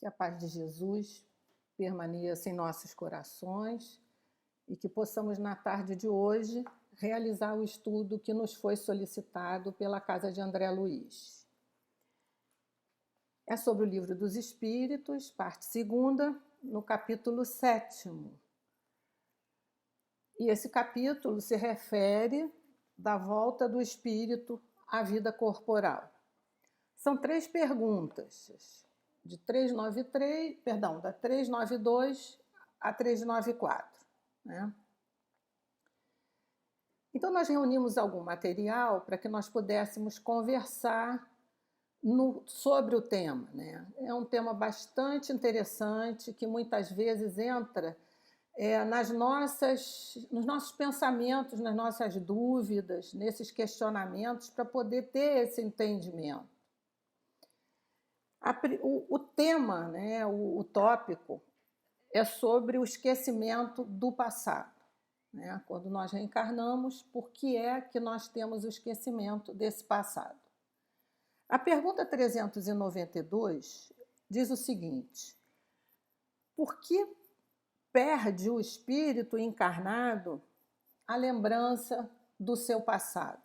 Que a paz de Jesus permaneça em nossos corações e que possamos, na tarde de hoje, realizar o estudo que nos foi solicitado pela Casa de André Luiz. É sobre o Livro dos Espíritos, parte 2ª, no capítulo 7º. E esse capítulo se refere da volta do espírito à vida corporal. São 3 perguntas, da 392 a 394. Né? Então, nós reunimos algum material para que nós pudéssemos conversar sobre o tema. Né? É um tema bastante interessante, que muitas vezes entra nos nossos pensamentos, nas nossas dúvidas, nesses questionamentos, para poder ter esse entendimento. O tema, né, o tópico, é sobre o esquecimento do passado. Né? Quando nós reencarnamos, por que é que nós temos o esquecimento desse passado? A pergunta 392 diz o seguinte: por que perde o espírito encarnado a lembrança do seu passado?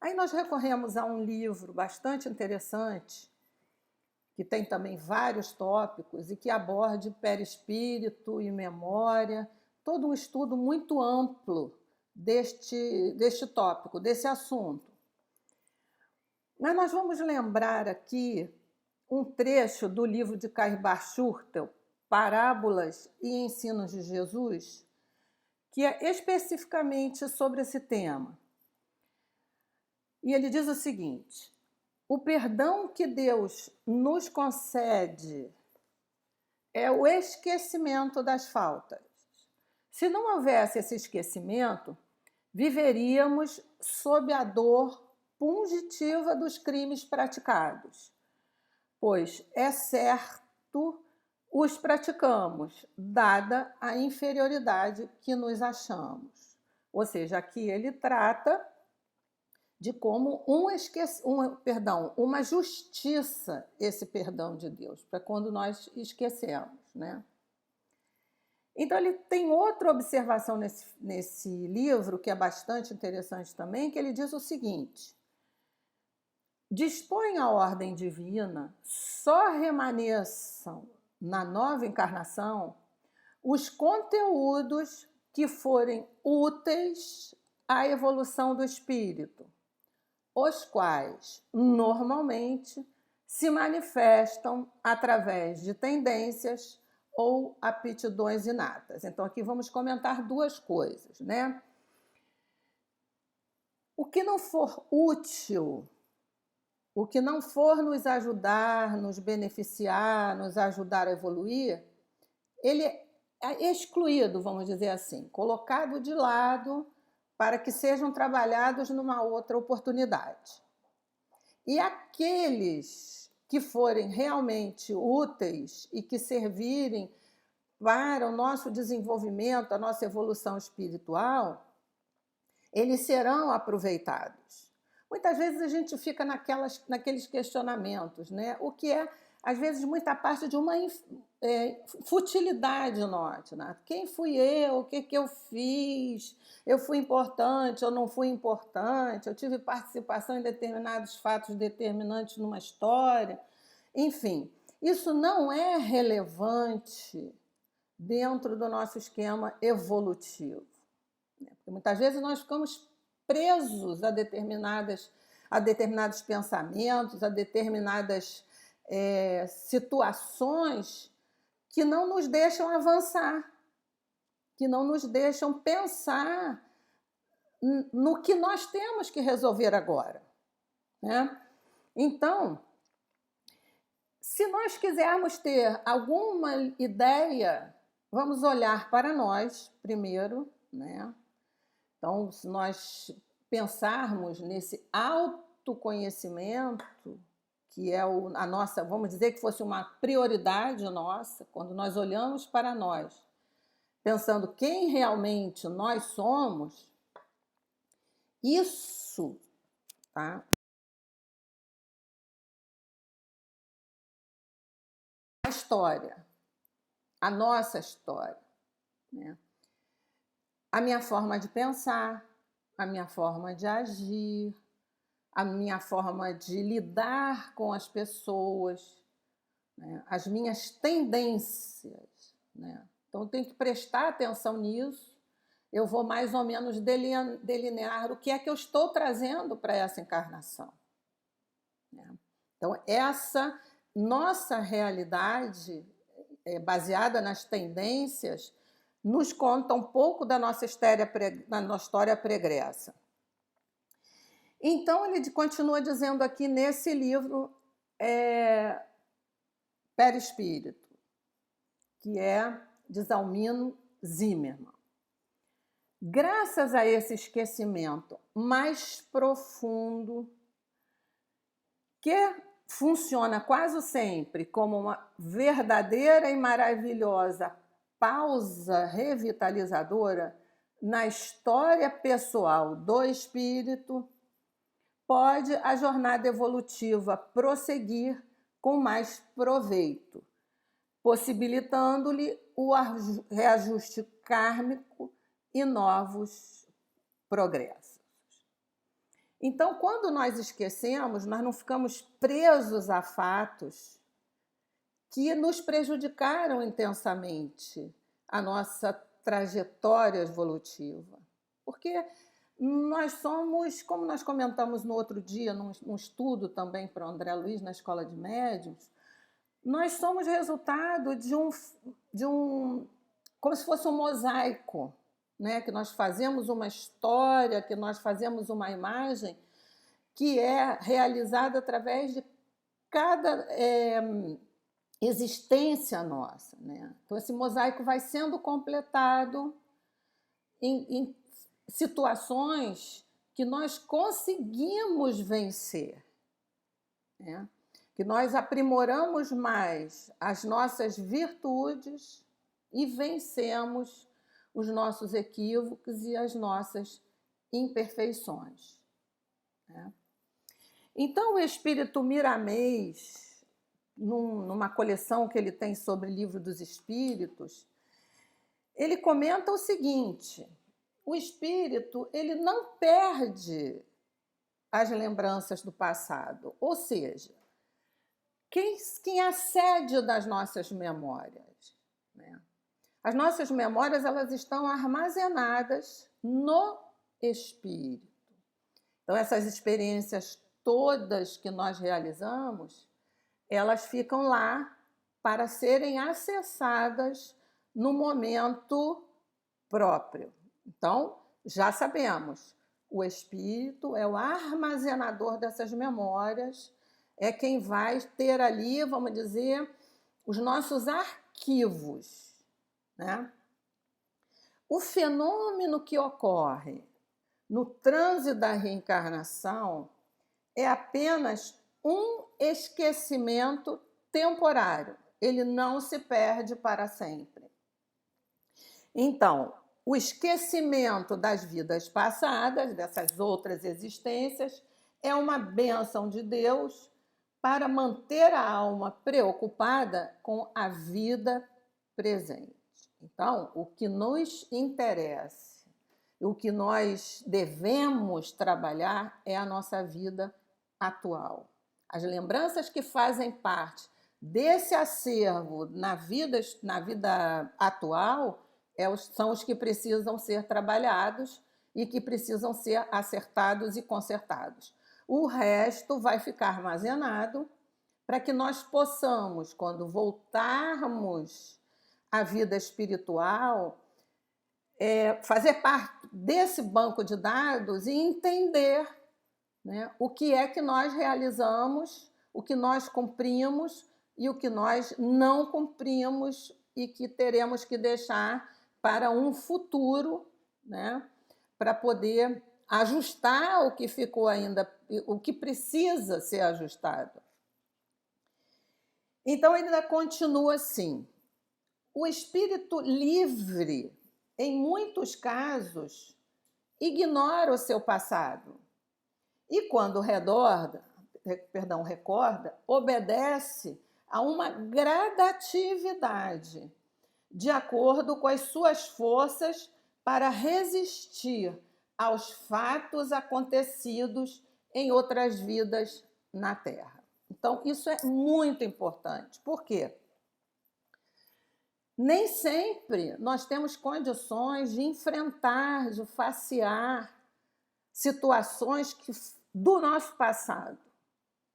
Aí nós recorremos a um livro bastante interessante, que tem também vários tópicos e que aborde perispírito e memória, todo um estudo muito amplo deste tópico, desse assunto. Mas nós vamos lembrar aqui um trecho do livro de Caspar Schurter, Parábolas e Ensinos de Jesus, que é especificamente sobre esse tema. E ele diz o seguinte: o perdão que Deus nos concede é o esquecimento das faltas. Se não houvesse esse esquecimento, viveríamos sob a dor pungitiva dos crimes praticados, pois é certo os praticamos, dada a inferioridade que nos achamos. Ou seja, aqui ele trata de como uma justiça esse perdão de Deus, para quando nós esquecemos. Né? Então, ele tem outra observação nesse livro, que é bastante interessante também, que ele diz o seguinte: dispõe a ordem divina, só remaneçam na nova encarnação os conteúdos que forem úteis à evolução do espírito, os quais normalmente se manifestam através de tendências ou aptidões inatas. Então, aqui vamos comentar 2 coisas. Né? O que não for útil, o que não for nos ajudar, nos beneficiar, nos ajudar a evoluir, ele é excluído, vamos dizer assim, colocado de lado para que sejam trabalhados numa outra oportunidade. E aqueles que forem realmente úteis e que servirem para o nosso desenvolvimento, a nossa evolução espiritual, eles serão aproveitados. Muitas vezes a gente fica naqueles questionamentos, né? O que é, às vezes, muita parte de uma futilidade nossa. Né? Quem fui eu? O que eu fiz? Eu fui importante ou não fui importante? Eu tive participação em determinados fatos determinantes numa história? Enfim, isso não é relevante dentro do nosso esquema evolutivo. Porque muitas vezes nós ficamos presos a determinados pensamentos, a determinadas situações que não nos deixam avançar, que não nos deixam pensar no que nós temos que resolver agora. Né? Então, se nós quisermos ter alguma ideia, vamos olhar para nós primeiro, né? Então, se nós pensarmos nesse autoconhecimento, que é a nossa, vamos dizer que fosse uma prioridade nossa, quando nós olhamos para nós, pensando quem realmente nós somos, isso, tá? história, a nossa história, né? A minha forma de pensar, a minha forma de agir, a minha forma de lidar com as pessoas, né? As minhas tendências, né? Então, eu tenho que prestar atenção nisso. Eu vou mais ou menos delinear o que é que eu estou trazendo para essa encarnação, né? Então, essa nossa realidade, baseada nas tendências, nos conta um pouco da nossa história pregressa. Então, ele continua dizendo aqui nesse livro, Perispírito, que é de Zalmino Zimmermann. Graças a esse esquecimento mais profundo, que funciona quase sempre como uma verdadeira e maravilhosa pausa revitalizadora na história pessoal do espírito, pode a jornada evolutiva prosseguir com mais proveito, possibilitando-lhe o reajuste kármico e novos progressos. Então, quando nós esquecemos, nós não ficamos presos a fatos que nos prejudicaram intensamente a nossa trajetória evolutiva. Porque nós somos, como nós comentamos no outro dia, num estudo também para o André Luiz na Escola de Médiuns, nós somos resultado de um como se fosse um mosaico, né? Que nós fazemos uma história, que nós fazemos uma imagem que é realizada através de cada existência nossa, né? Então, esse mosaico vai sendo completado em situações que nós conseguimos vencer, né? Que nós aprimoramos mais as nossas virtudes e vencemos os nossos equívocos e as nossas imperfeições, né? Então, o espírito Miramês, numa coleção que ele tem sobre o Livro dos Espíritos, ele comenta o seguinte: o espírito ele não perde as lembranças do passado, ou seja, quem é a sede das nossas memórias, né? As nossas memórias elas estão armazenadas no espírito. Então, essas experiências todas que nós realizamos, elas ficam lá para serem acessadas no momento próprio. Então, já sabemos, o espírito é o armazenador dessas memórias, é quem vai ter ali, vamos dizer, os nossos arquivos, né? O fenômeno que ocorre no trânsito da reencarnação é apenas um esquecimento temporário. Ele não se perde para sempre. Então, o esquecimento das vidas passadas, dessas outras existências, é uma bênção de Deus para manter a alma preocupada com a vida presente. Então, o que nos interessa, o que nós devemos trabalhar é a nossa vida atual. As lembranças que fazem parte desse acervo na vida atual são os que precisam ser trabalhados e que precisam ser acertados e consertados. O resto vai ficar armazenado para que nós possamos, quando voltarmos à vida espiritual, fazer parte desse banco de dados e entender, né, o que é que nós realizamos, o que nós cumprimos e o que nós não cumprimos e que teremos que deixar para um futuro, né, para poder ajustar o que ficou ainda, o que precisa ser ajustado. Então, ele ainda continua assim: o espírito livre, em muitos casos, ignora o seu passado e, quando recorda, obedece a uma gradatividade, de acordo com as suas forças para resistir aos fatos acontecidos em outras vidas na Terra. Então, isso é muito importante. Por quê? Nem sempre nós temos condições de enfrentar, de facear situações do nosso passado,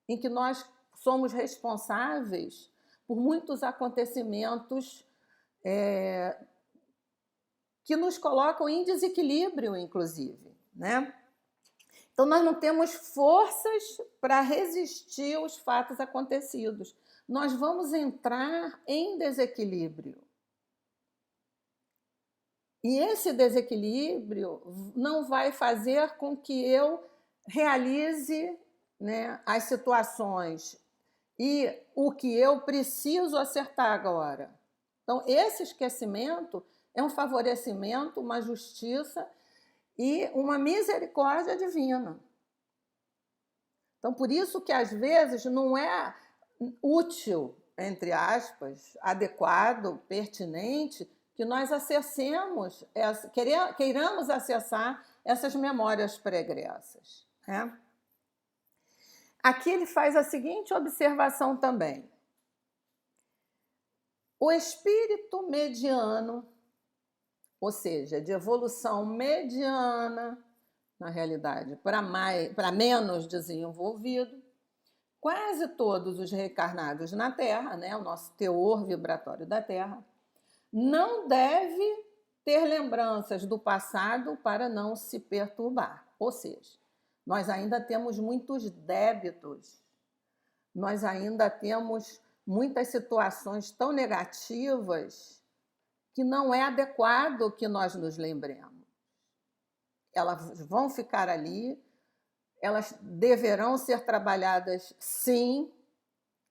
em que nós somos responsáveis por muitos acontecimentos que nos colocam em desequilíbrio, inclusive, né? Então, nós não temos forças para resistir aos fatos acontecidos. Nós vamos entrar em desequilíbrio. E esse desequilíbrio não vai fazer com que eu realize, né, as situações e o que eu preciso acertar agora. Então, esse esquecimento é um favorecimento, uma justiça e uma misericórdia divina. Então, por isso que às vezes não é útil, entre aspas, adequado, pertinente, que nós acessemos, queiramos acessar essas memórias pregressas, né? Aqui ele faz a seguinte observação também. O espírito mediano, ou seja, de evolução mediana, na realidade, para menos desenvolvido, quase todos os reencarnados na Terra, né, o nosso teor vibratório da Terra, não deve ter lembranças do passado para não se perturbar. Ou seja, nós ainda temos muitos débitos, nós ainda temos muitas situações tão negativas que não é adequado que nós nos lembremos. Elas vão ficar ali, elas deverão ser trabalhadas, sim,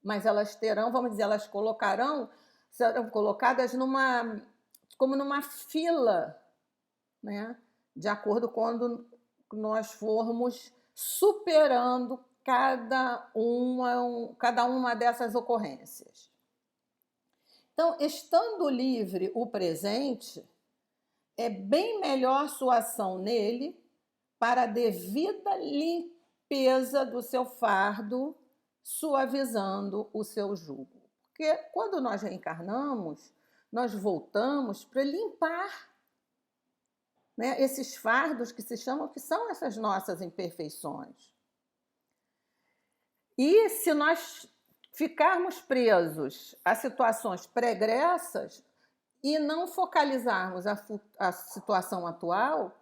mas elas terão, vamos dizer, serão colocadas como numa fila, né? De acordo com quando nós formos superando cada uma dessas ocorrências. Então, estando livre o presente, é bem melhor sua ação nele para a devida limpeza do seu fardo, suavizando o seu jugo. Porque quando nós reencarnamos, nós voltamos para limpar, né, esses fardos que são essas nossas imperfeições. E se nós ficarmos presos a situações pregressas e não focalizarmos a situação atual,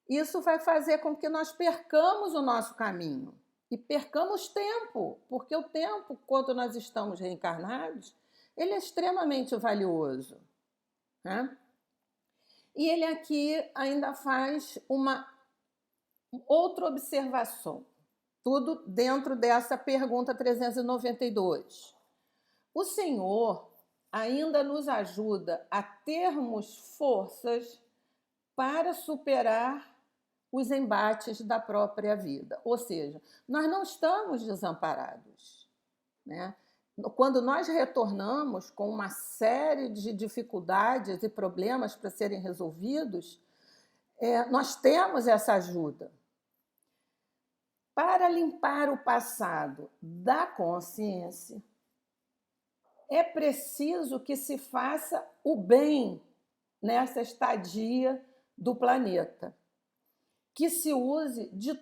isso vai fazer com que nós percamos o nosso caminho e percamos tempo, porque o tempo, quando nós estamos reencarnados, ele é extremamente valioso, né? E ele aqui ainda faz uma outra observação, tudo dentro dessa pergunta 392. O Senhor ainda nos ajuda a termos forças para superar os embates da própria vida. Ou seja, nós não estamos desamparados, né? Quando nós retornamos com uma série de dificuldades e problemas para serem resolvidos, nós temos essa ajuda. Para limpar o passado da consciência, é preciso que se faça o bem nessa estadia do planeta, que se use de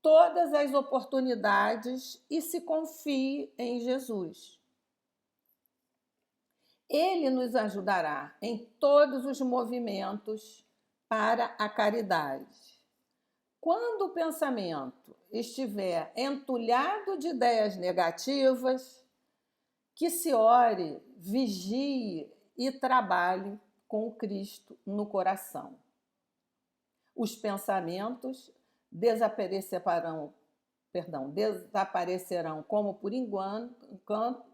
todas as oportunidades e se confie em Jesus. Ele nos ajudará em todos os movimentos para a caridade. Quando o pensamento estiver entulhado de ideias negativas, que se ore, vigie e trabalhe com o Cristo no coração. Os pensamentos desaparecerão como por encanto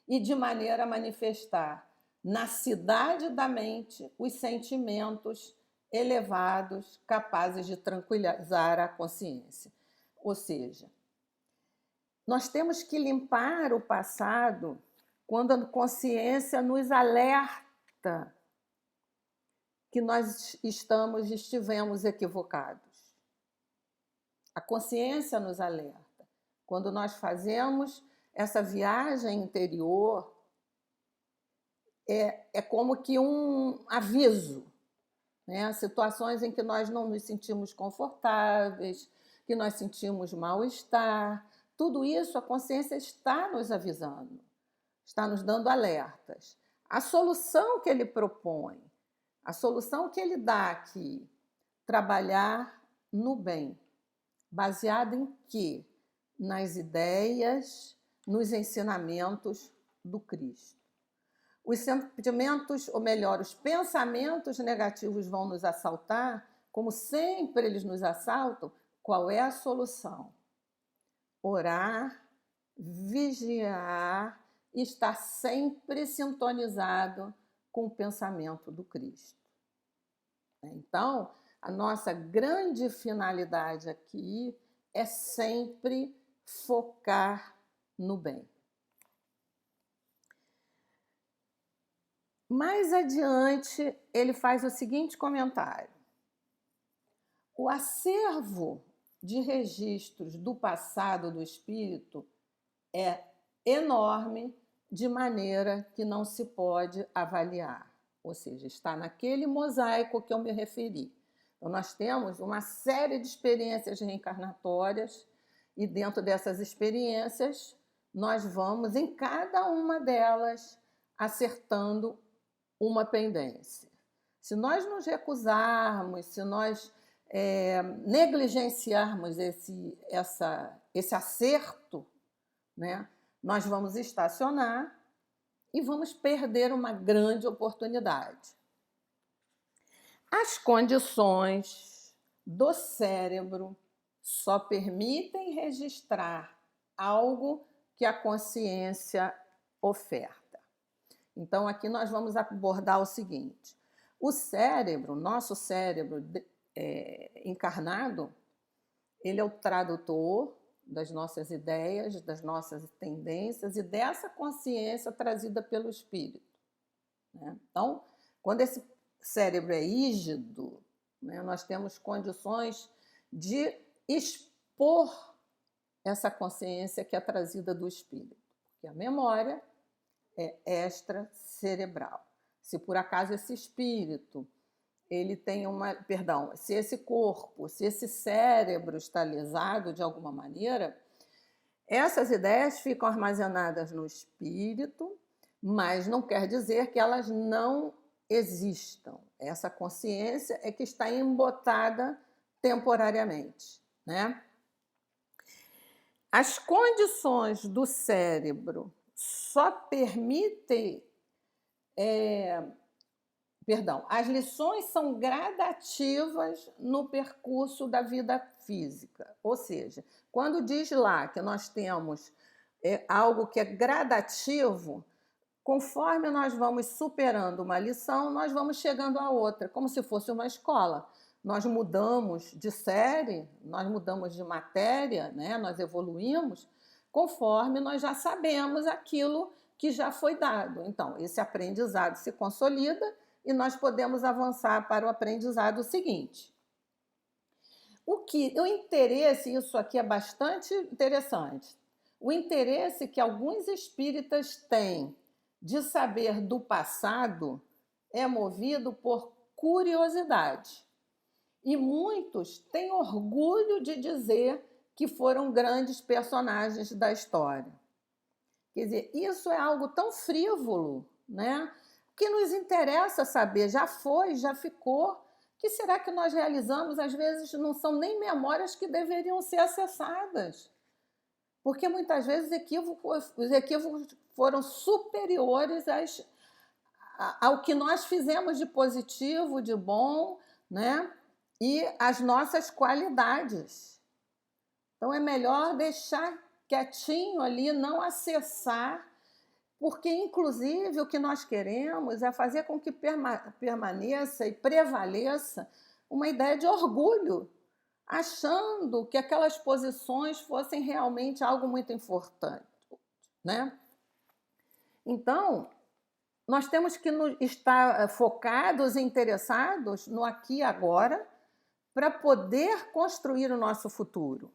e de maneira a manifestar na cidade da mente os sentimentos elevados capazes de tranquilizar a consciência. Ou seja, nós temos que limpar o passado quando a consciência nos alerta que nós estivemos equivocados. A consciência nos alerta. Quando nós fazemos essa viagem interior, é como que um aviso, né? Situações em que nós não nos sentimos confortáveis, que nós sentimos mal-estar, tudo isso a consciência está nos avisando, está nos dando alertas. A solução que ele propõe, a solução que ele dá aqui, trabalhar no bem, baseado em quê? Nas ideias, nos ensinamentos do Cristo. Os sentimentos, ou melhor, os pensamentos negativos vão nos assaltar, como sempre eles nos assaltam. Qual é a solução? Orar, vigiar e estar sempre sintonizado com o pensamento do Cristo. Então, a nossa grande finalidade aqui é sempre focar no bem. Mais adiante, ele faz o seguinte comentário: o acervo de registros do passado do espírito é enorme, de maneira que não se pode avaliar. Ou seja, está naquele mosaico que eu me referi. Então, nós temos uma série de experiências reencarnatórias e dentro dessas experiências nós vamos, em cada uma delas, acertando uma pendência. Se nós nos recusarmos, se nós negligenciarmos esse acerto, né, nós vamos estacionar e vamos perder uma grande oportunidade. As condições do cérebro só permitem registrar algo que a consciência oferta. Então, aqui nós vamos abordar o seguinte: o cérebro, nosso cérebro encarnado, ele é o tradutor das nossas ideias, das nossas tendências e dessa consciência trazida pelo espírito, né? Então, quando esse cérebro é rígido, né, nós temos condições de expor essa consciência que é trazida do espírito, porque a memória é extracerebral. Se por acaso esse espírito, ele tem se esse corpo, se esse cérebro está lesado de alguma maneira, essas ideias ficam armazenadas no espírito, mas não quer dizer que elas não existam. Essa consciência é que está embotada temporariamente, né? As condições do cérebro só permitem... as lições são gradativas no percurso da vida física. Ou seja, quando diz lá que nós temos algo que é gradativo, conforme nós vamos superando uma lição, nós vamos chegando a outra, como se fosse uma escola. Nós mudamos de série, nós mudamos de matéria, né? Nós evoluímos conforme nós já sabemos aquilo que já foi dado. Então, esse aprendizado se consolida e nós podemos avançar para o aprendizado seguinte. O interesse, isso aqui é bastante interessante, o interesse que alguns espíritas têm de saber do passado é movido por curiosidade. E muitos têm orgulho de dizer que foram grandes personagens da história. Quer dizer, isso é algo tão frívolo, né? Que nos interessa saber, já foi, já ficou. O que será que nós realizamos? Às vezes não são nem memórias que deveriam ser acessadas. Porque muitas vezes os equívocos foram superiores ao que nós fizemos de positivo, de bom, né? E as nossas qualidades. Então é melhor deixar quietinho ali, não acessar, porque, inclusive, o que nós queremos é fazer com que permaneça e prevaleça uma ideia de orgulho, achando que aquelas posições fossem realmente algo muito importante, né? Então, nós temos que estar focados e interessados no aqui e agora para poder construir o nosso futuro.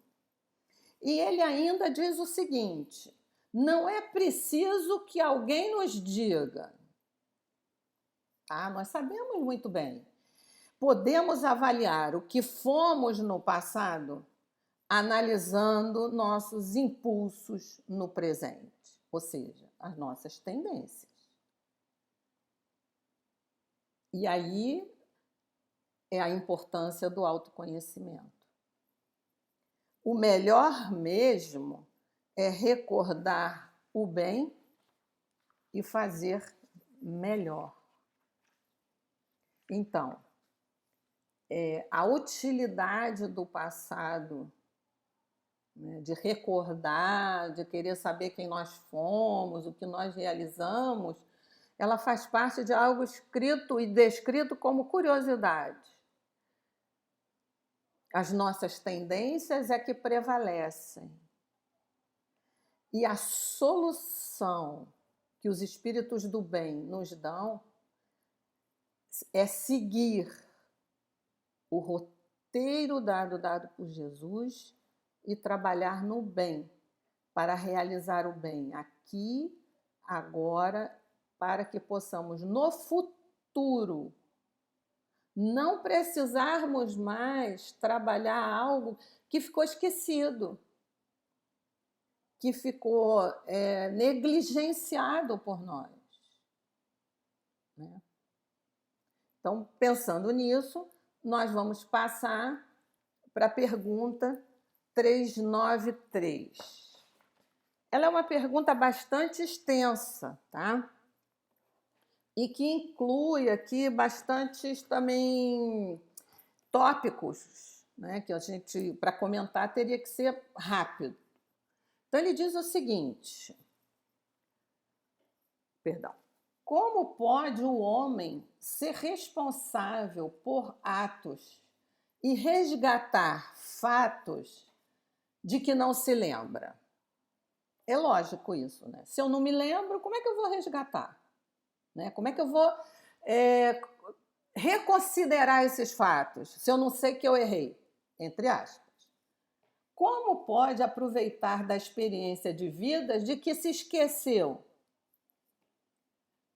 E ele ainda diz o seguinte: não é preciso que alguém nos diga. Nós sabemos muito bem. Podemos avaliar o que fomos no passado analisando nossos impulsos no presente, ou seja, as nossas tendências. E aí é a importância do autoconhecimento. O melhor mesmo é recordar o bem e fazer melhor. Então, a utilidade do passado, né, de recordar, de querer saber quem nós fomos, o que nós realizamos, ela faz parte de algo escrito e descrito como curiosidade. As nossas tendências é que prevalecem. E a solução que os espíritos do bem nos dão é seguir o roteiro dado por Jesus e trabalhar no bem, para realizar o bem aqui, agora, para que possamos, no futuro, não precisarmos mais trabalhar algo que ficou esquecido, que ficou negligenciado por nós. Né? Então, pensando nisso, nós vamos passar para a pergunta 393. Ela é uma pergunta bastante extensa, tá? E que inclui aqui bastantes também tópicos, né, que a gente, para comentar, teria que ser rápido. Então, ele diz o seguinte, como pode o homem ser responsável por atos e resgatar fatos de que não se lembra? É lógico isso, né? Se eu não me lembro, como é que eu vou resgatar? Né? Como é que eu vou reconsiderar esses fatos, se eu não sei que eu errei? Entre aspas. Como pode aproveitar da experiência de vida de que se esqueceu?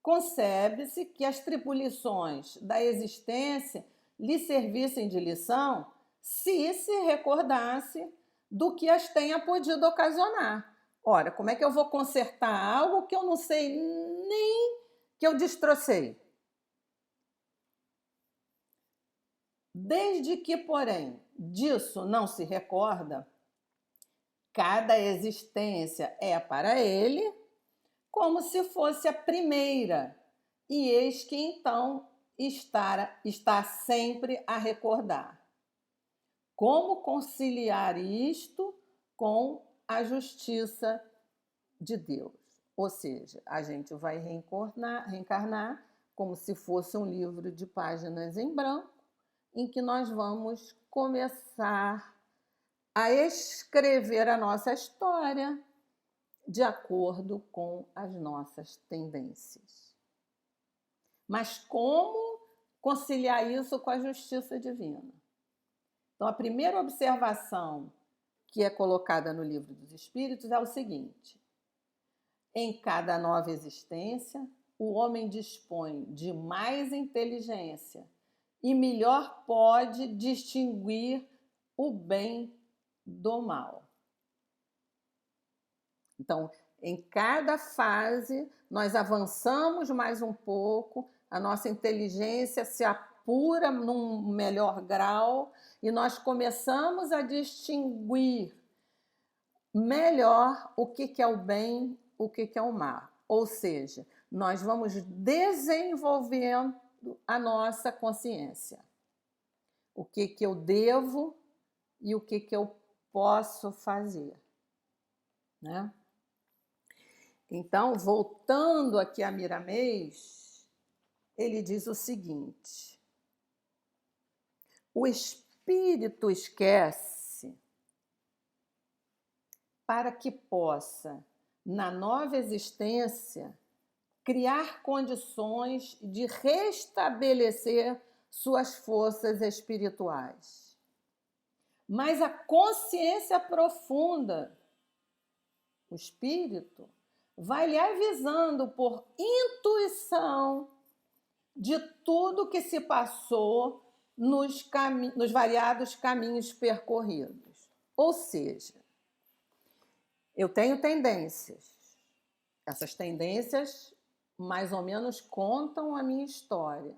Concebe-se que as tribulições da existência lhe servissem de lição se recordasse do que as tenha podido ocasionar. Ora, como é que eu vou consertar algo que eu não sei nem que eu destrocei? Desde que, porém, disso não se recorda, cada existência é para ele como se fosse a primeira, e eis que então está sempre a recordar. Como conciliar isto com a justiça de Deus? Ou seja, a gente vai reencarnar como se fosse um livro de páginas em branco, em que nós vamos começar a escrever a nossa história de acordo com as nossas tendências. Mas como conciliar isso com a justiça divina? Então, a primeira observação que é colocada no Livro dos Espíritos é o seguinte: em cada nova existência, o homem dispõe de mais inteligência e melhor pode distinguir o bem do mal. Então, em cada fase, nós avançamos mais um pouco, a nossa inteligência se apura num melhor grau e nós começamos a distinguir melhor o que é o bem, o que é o mal. Ou seja, nós vamos desenvolvendo a nossa consciência. O que eu devo e o que eu posso fazer. Né? Então, voltando aqui a Miramês, ele diz o seguinte: o espírito esquece para que possa, na nova existência, criar condições de restabelecer suas forças espirituais. Mas a consciência profunda, o espírito, vai lhe avisando por intuição de tudo que se passou nos variados caminhos percorridos. Ou seja, eu tenho tendências. Essas tendências mais ou menos contam a minha história.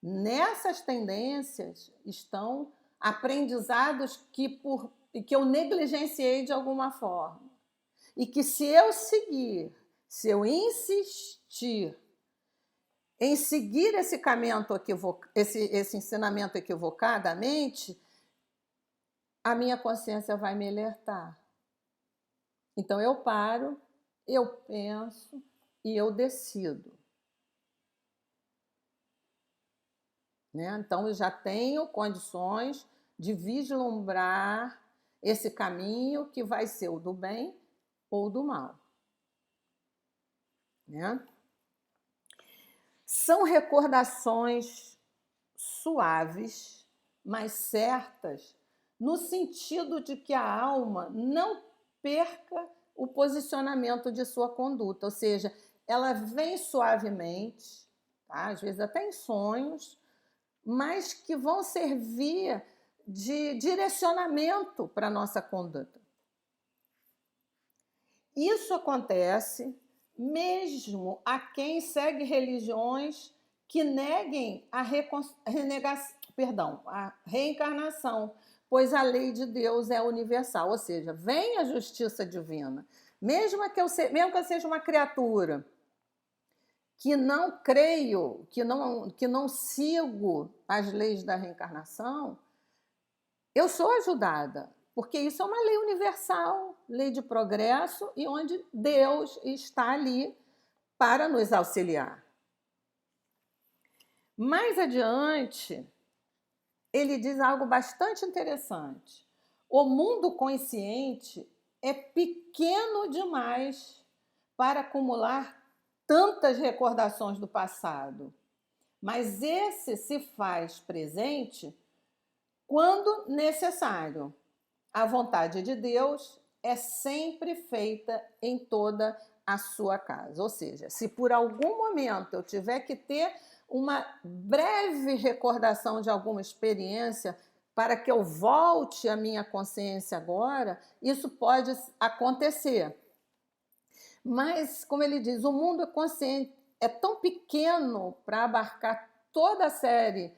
Nessas tendências estão aprendizados que eu negligenciei de alguma forma. E que se eu seguir, se eu insistir em seguir esse ensinamento equivocadamente, a minha consciência vai me alertar. Então eu paro, eu penso e eu decido. Né? Então eu já tenho condições de vislumbrar esse caminho que vai ser o do bem ou do mal. Né? São recordações suaves, mas certas, no sentido de que a alma não perca o posicionamento de sua conduta, ou seja, ela vem suavemente, tá? Às vezes até em sonhos, mas que vão servir de direcionamento para a nossa conduta. Isso acontece mesmo a quem segue religiões que neguem a reencarnação, pois a lei de Deus é universal, ou seja, vem a justiça divina. Mesmo que eu seja uma criatura que não creio, que não sigo as leis da reencarnação, eu sou ajudada, porque isso é uma lei universal, lei de progresso, e onde Deus está ali para nos auxiliar. Mais adiante, ele diz algo bastante interessante. O mundo consciente é pequeno demais para acumular tantas recordações do passado, mas esse se faz presente quando necessário. A vontade de Deus é sempre feita em toda a sua casa. Ou seja, se por algum momento eu tiver que ter uma breve recordação de alguma experiência para que eu volte à minha consciência agora, isso pode acontecer. Mas, como ele diz, o mundo consciente é tão pequeno para abarcar toda a série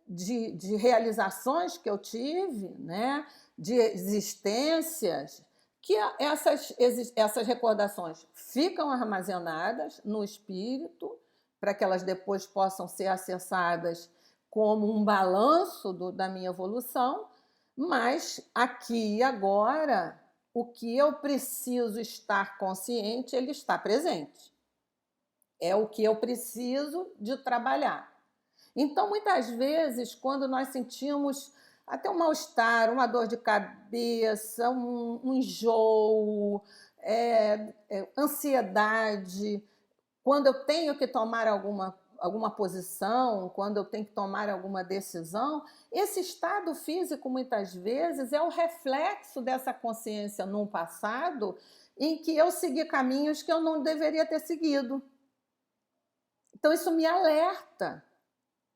de realizações que eu tive, né? De existências, que essas recordações ficam armazenadas no espírito, para que elas depois possam ser acessadas como um balanço da minha evolução, mas aqui e agora, o que eu preciso estar consciente, ele está presente. É o que eu preciso de trabalhar. Então, muitas vezes, quando nós sentimos até um mal-estar, uma dor de cabeça, um enjoo, ansiedade, quando eu tenho que tomar alguma posição, quando eu tenho que tomar alguma decisão, esse estado físico, muitas vezes, é o reflexo dessa consciência num passado em que eu segui caminhos que eu não deveria ter seguido. Então, isso me alerta.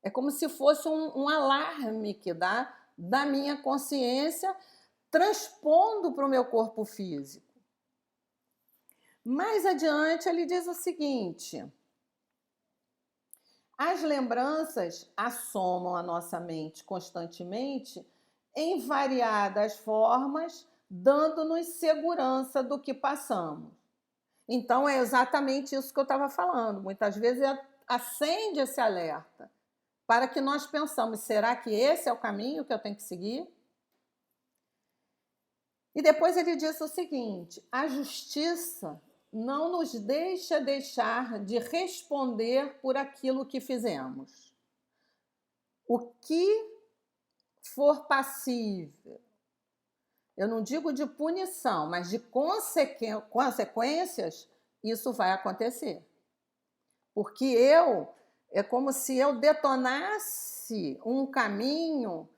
É como se fosse um alarme que dá da minha consciência, transpondo para o meu corpo físico. Mais adiante, ele diz o seguinte: as lembranças assomam a nossa mente constantemente em variadas formas, dando-nos segurança do que passamos. Então, é exatamente isso que eu estava falando. Muitas vezes acende esse alerta para que nós pensamos, será que esse é o caminho que eu tenho que seguir? E depois ele diz o seguinte: a justiça não nos deixar de responder por aquilo que fizemos. O que for passível, eu não digo de punição, mas de consequências, isso vai acontecer. Porque é como se eu detonasse um caminho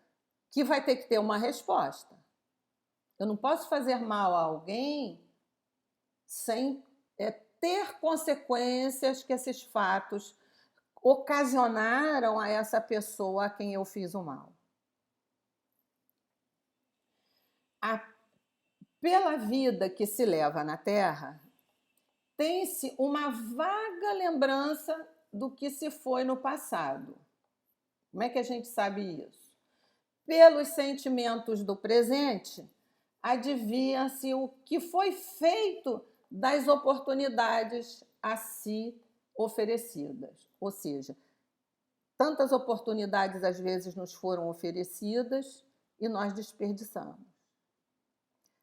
que vai ter que ter uma resposta. Eu não posso fazer mal a alguém sem ter consequências que esses fatos ocasionaram a essa pessoa a quem eu fiz o mal. Pela vida que se leva na Terra, tem-se uma vaga lembrança do que se foi no passado. Como é que a gente sabe isso? Pelos sentimentos do presente, adivinha-se o que foi feito das oportunidades a si oferecidas. Ou seja, tantas oportunidades às vezes nos foram oferecidas e nós desperdiçamos.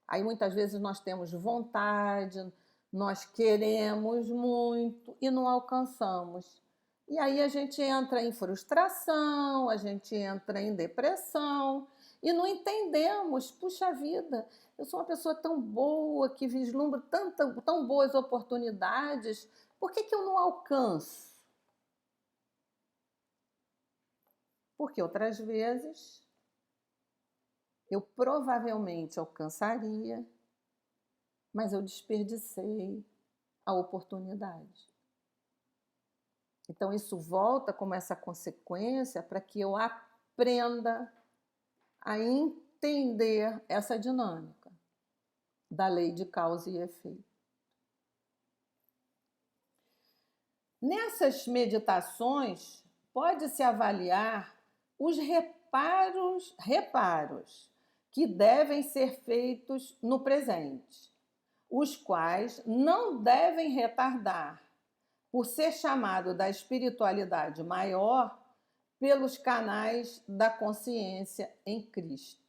Aí muitas vezes nós temos vontade, nós queremos muito e não alcançamos. E aí a gente entra em frustração, a gente entra em depressão e não entendemos, puxa vida, eu sou uma pessoa tão boa, que vislumbra tão boas oportunidades, por que eu não alcanço? Porque outras vezes eu provavelmente alcançaria, mas eu desperdicei a oportunidade. Então, isso volta como essa consequência para que eu aprenda a entender essa dinâmica da lei de causa e efeito. Nessas meditações, pode-se avaliar os reparos que devem ser feitos no presente, os quais não devem retardar, por ser chamado da espiritualidade maior pelos canais da consciência em Cristo.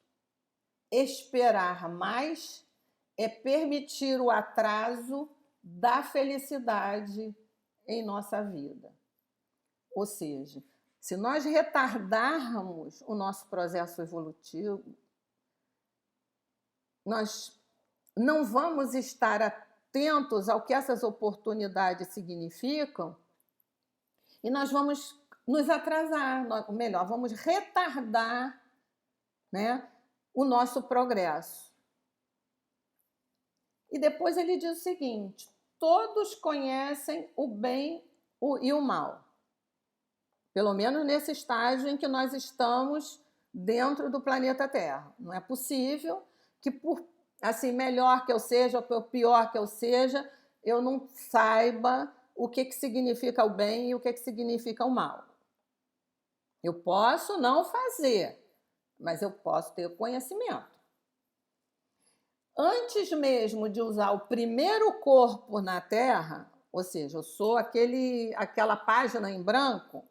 Esperar mais é permitir o atraso da felicidade em nossa vida. Ou seja, se nós retardarmos o nosso processo evolutivo, nós não vamos estar atentos ao que essas oportunidades significam e nós vamos nos atrasar, melhor, vamos retardar, né, o nosso progresso. E depois ele diz o seguinte: todos conhecem o bem e o mal. Pelo menos nesse estágio em que nós estamos dentro do planeta Terra. Não é possível que, por assim, melhor que eu seja, ou por pior que eu seja, eu não saiba o que significa o bem e o que significa o mal. Eu posso não fazer, mas eu posso ter conhecimento. Antes mesmo de usar o primeiro corpo na Terra, ou seja, eu sou aquela página em branco,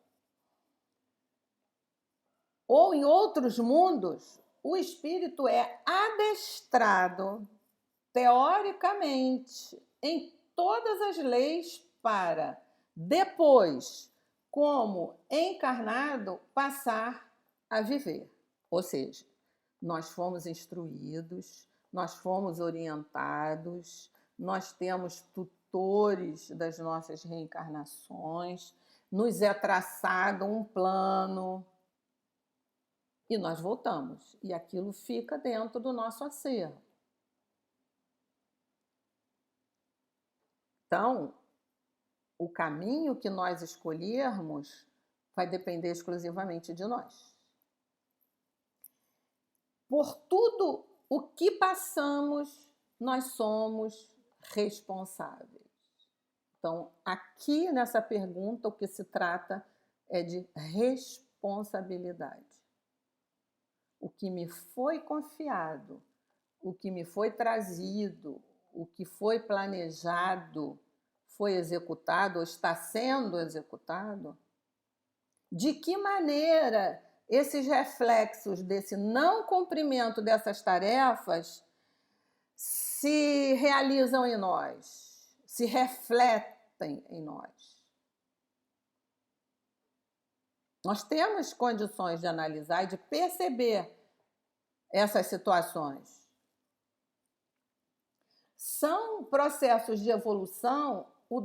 ou em outros mundos, o espírito é adestrado, teoricamente, em todas as leis para, depois, como encarnado, passar a viver. Ou seja, nós fomos instruídos, nós fomos orientados, nós temos tutores das nossas reencarnações, nos é traçado um plano e nós voltamos. E aquilo fica dentro do nosso acervo. Então, o caminho que nós escolhermos vai depender exclusivamente de nós. Por tudo o que passamos, nós somos responsáveis. Então, aqui nessa pergunta, o que se trata é de responsabilidade. O que me foi confiado, o que me foi trazido, o que foi planejado, foi executado ou está sendo executado? De que maneira esses reflexos desse não cumprimento dessas tarefas se realizam em nós, se refletem em nós? Nós temos condições de analisar e de perceber essas situações. São processos de evolução o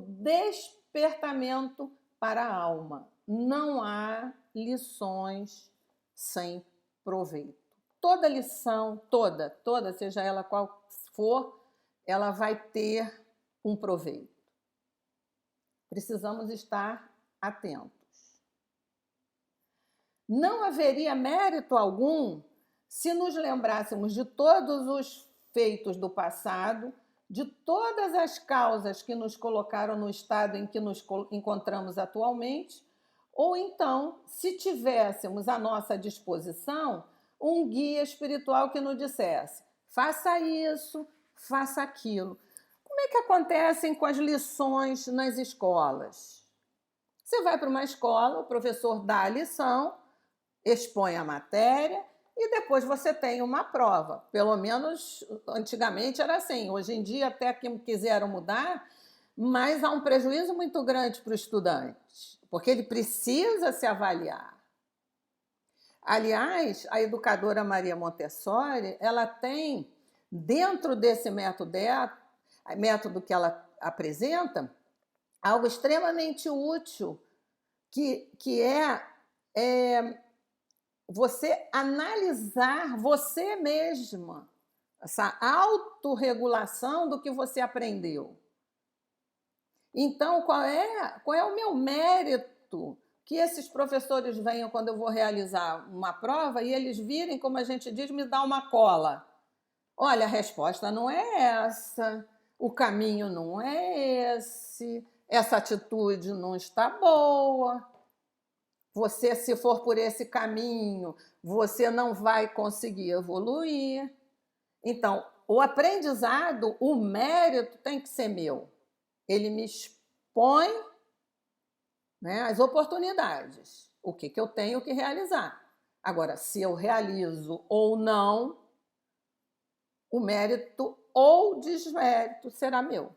despertamento para a alma. Não há lições sem proveito. Toda lição, toda, seja ela qual for, ela vai ter um proveito. Precisamos estar atentos. Não haveria mérito algum se nos lembrássemos de todos os feitos do passado, de todas as causas que nos colocaram no estado em que nos encontramos atualmente, ou então, se tivéssemos à nossa disposição um guia espiritual que nos dissesse: faça isso, faça aquilo. Como é que acontecem com as lições nas escolas? Você vai para uma escola, o professor dá a lição, expõe a matéria e depois você tem uma prova. Pelo menos antigamente era assim. Hoje em dia até que quiseram mudar, mas há um prejuízo muito grande para o estudante, porque ele precisa se avaliar. Aliás, a educadora Maria Montessori, ela tem, dentro desse método que ela apresenta, algo extremamente útil, que é você analisar você mesma, essa autorregulação do que você aprendeu. Então, qual é o meu mérito? Que esses professores venham quando eu vou realizar uma prova e eles virem, como a gente diz, me dar uma cola. Olha, a resposta não é essa, o caminho não é esse, essa atitude não está boa. Você, se for por esse caminho, você não vai conseguir evoluir. Então, o aprendizado, o mérito tem que ser meu. Ele me expõe, né, as oportunidades, o que eu tenho que realizar. Agora, se eu realizo ou não, o mérito ou desmérito será meu.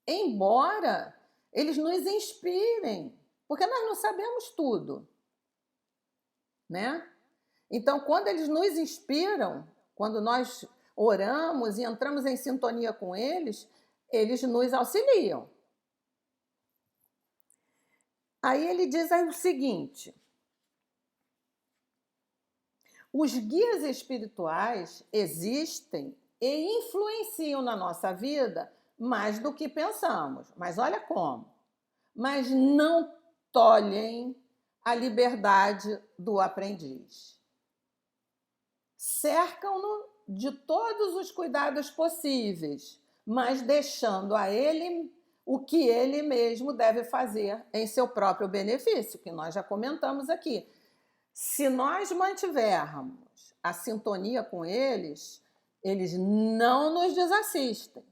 Embora eles nos inspirem, porque nós não sabemos tudo, né? Então, quando eles nos inspiram, quando nós oramos e entramos em sintonia com eles nos auxiliam. Aí ele diz aí o seguinte: os guias espirituais existem e influenciam na nossa vida mais do que pensamos. Mas olha como. Mas não tolhem a liberdade do aprendiz. Cercam-no de todos os cuidados possíveis, mas deixando a ele o que ele mesmo deve fazer em seu próprio benefício, que nós já comentamos aqui. Se nós mantivermos a sintonia com eles, eles não nos desassistem,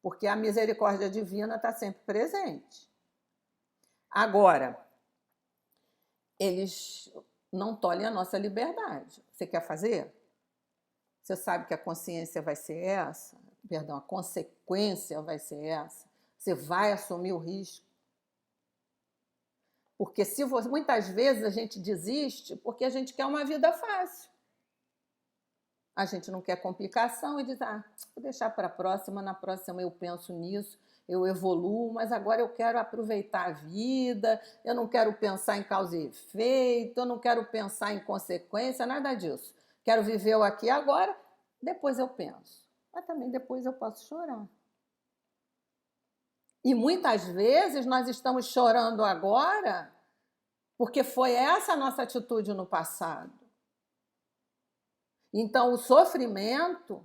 porque a misericórdia divina está sempre presente. Agora, eles não tolhem a nossa liberdade. Você quer fazer? Você sabe que a consciência vai ser essa? Perdão, a consequência vai ser essa? Você vai assumir o risco? Porque muitas vezes a gente desiste porque a gente quer uma vida fácil. A gente não quer complicação e diz: vou deixar para a próxima, na próxima eu penso nisso, eu evoluo, mas agora eu quero aproveitar a vida, eu não quero pensar em causa e efeito, eu não quero pensar em consequência, nada disso. Quero viver o aqui e agora, depois eu penso. Mas também depois eu posso chorar. E muitas vezes nós estamos chorando agora porque foi essa a nossa atitude no passado. Então, o sofrimento,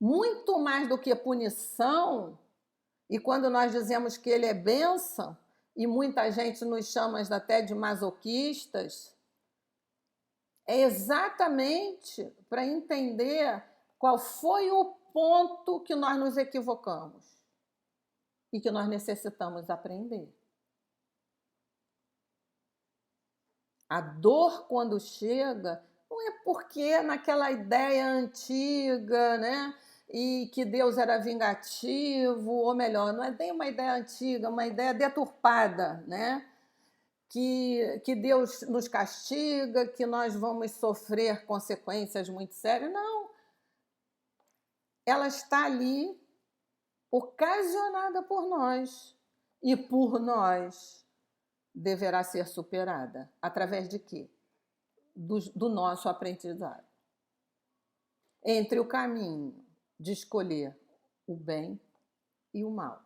muito mais do que punição, e quando nós dizemos que ele é bênção, e muita gente nos chama até de masoquistas, é exatamente para entender qual foi o ponto que nós nos equivocamos e que nós necessitamos aprender. A dor, quando chega, não é porque naquela ideia antiga, né, e que Deus era vingativo, ou melhor, não é nem uma ideia antiga, uma ideia deturpada, né, que Deus nos castiga, que nós vamos sofrer consequências muito sérias. Não. Ela está ali ocasionada por nós. e por nós deverá ser superada. Através de quê? Do nosso aprendizado. Entre o caminho de escolher o bem e o mal.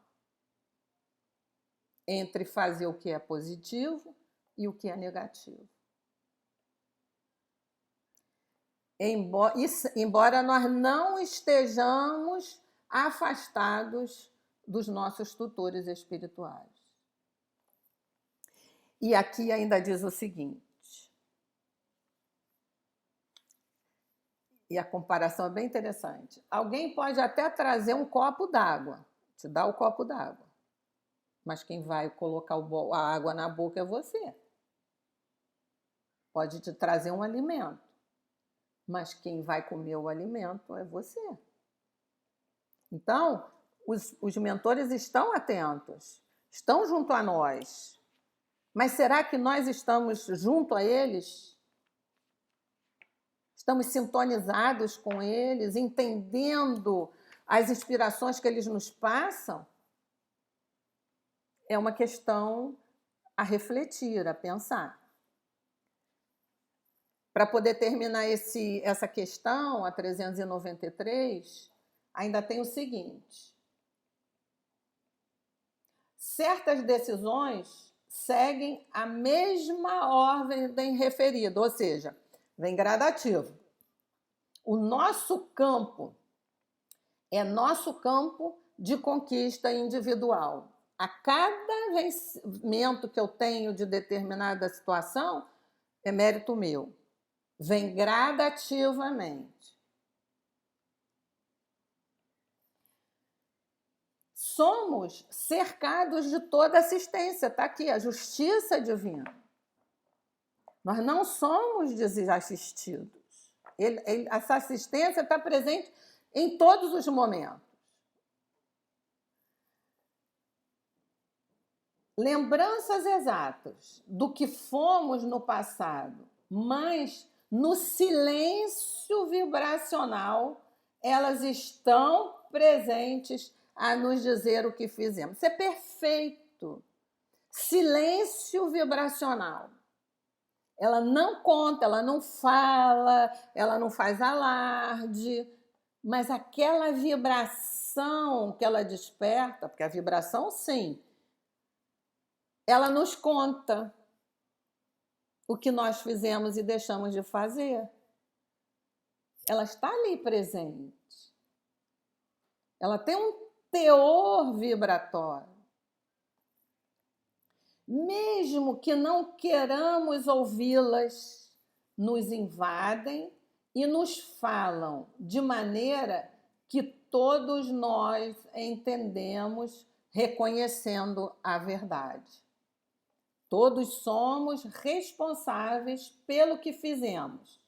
Entre fazer o que é positivo e o que é negativo. Embora nós não estejamos afastados dos nossos tutores espirituais. E aqui ainda diz o seguinte, e a comparação é bem interessante. Alguém pode até trazer um copo d'água, te dá o copo d'água, mas quem vai colocar a água na boca é você. Pode te trazer um alimento, mas quem vai comer o alimento é você. Então, os mentores estão atentos, estão junto a nós. Mas será que nós estamos junto a eles? Estamos sintonizados com eles, entendendo as inspirações que eles nos passam? É uma questão a refletir, a pensar. Para poder terminar essa questão, a 393, ainda tem o seguinte. Certas decisões seguem a mesma ordem referida, ou seja, vem gradativo. O nosso campo é nosso campo de conquista individual. A cada vencimento que eu tenho de determinada situação, é mérito meu. Vem gradativamente. Somos cercados de toda assistência, está aqui, a justiça divina. Nós não somos desassistidos. Essa assistência está presente em todos os momentos. Lembranças exatas do que fomos no passado, mas no silêncio vibracional, elas estão presentes a nos dizer o que fizemos. Isso é perfeito. Silêncio vibracional. Ela não conta, ela não fala, ela não faz alarde, mas aquela vibração que ela desperta, porque a vibração, sim, ela nos conta o que nós fizemos e deixamos de fazer. Ela está ali presente. Ela tem um teor vibratório. Mesmo que não queiramos ouvi-las, nos invadem e nos falam de maneira que todos nós entendemos, reconhecendo a verdade. Todos somos responsáveis pelo que fizemos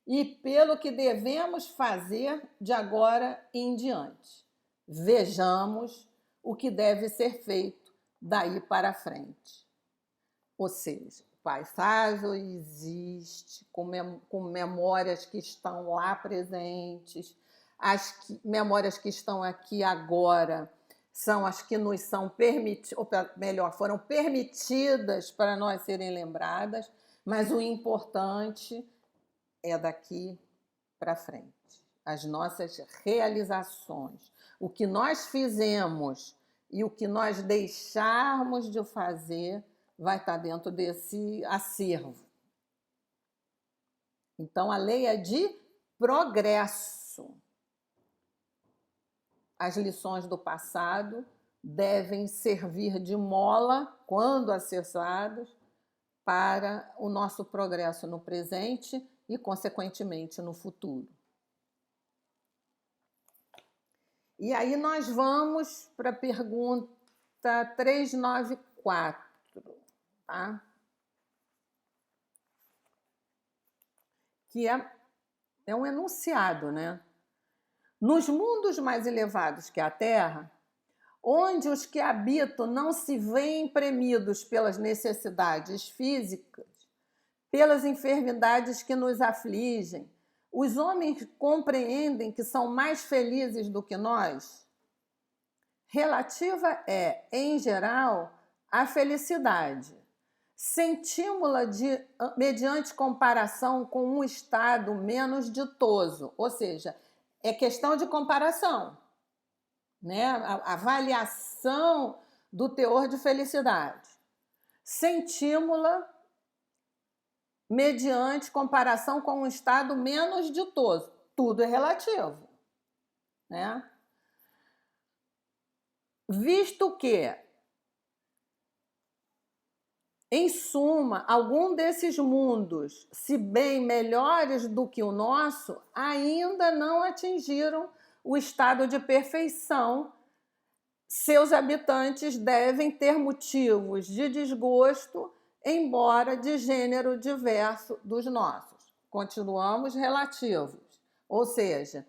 e pelo que devemos fazer de agora em diante. Vejamos o que deve ser feito daí para frente. Ou seja, o passado existe com memórias que estão lá presentes, memórias que estão aqui agora são as que nos são permitidas, ou melhor, foram permitidas para nós serem lembradas, mas o importante é daqui para frente. As nossas realizações, o que nós fizemos e o que nós deixarmos de fazer vai estar dentro desse acervo. Então, a lei é de progresso. As lições do passado devem servir de mola, quando acessadas, para o nosso progresso no presente e, consequentemente, no futuro. E aí nós vamos para a pergunta 394, tá? Que é um enunciado, né? Nos mundos mais elevados que a Terra, onde os que habitam não se veem premidos pelas necessidades físicas, pelas enfermidades que nos afligem, os homens compreendem que são mais felizes do que nós? Relativa é, em geral, a felicidade. Sentimos-la mediante comparação com um estado menos ditoso, ou seja, é questão de comparação, né? A avaliação do teor de felicidade. Sentimos-la mediante comparação com um estado menos ditoso. Tudo é relativo, né? Visto que, em suma, algum desses mundos, se bem melhores do que o nosso, ainda não atingiram o estado de perfeição, seus habitantes devem ter motivos de desgosto, embora de gênero diverso dos nossos. Continuamos relativos, ou seja,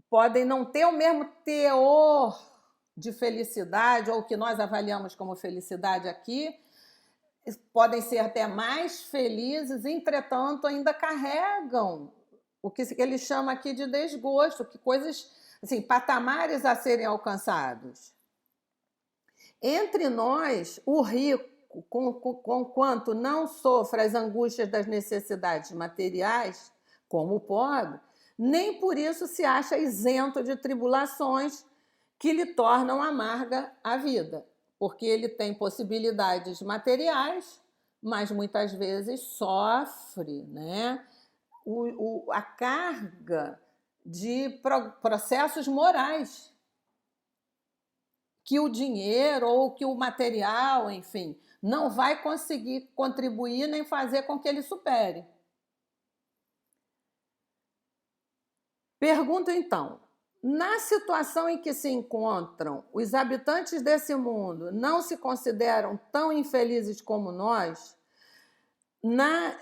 podem não ter o mesmo teor de felicidade, ou o que nós avaliamos como felicidade aqui, podem ser até mais felizes, entretanto, ainda carregam o que ele chama aqui de desgosto, que coisas, assim, patamares a serem alcançados. Entre nós, o rico, conquanto não sofra as angústias das necessidades materiais, como o pobre, nem por isso se acha isento de tribulações que lhe tornam amarga a vida, porque ele tem possibilidades materiais, mas muitas vezes sofre, né? A carga de processos morais que o dinheiro ou que o material, enfim, não vai conseguir contribuir nem fazer com que ele supere. Pergunto então, na situação em que se encontram, os habitantes desse mundo não se consideram tão infelizes como nós,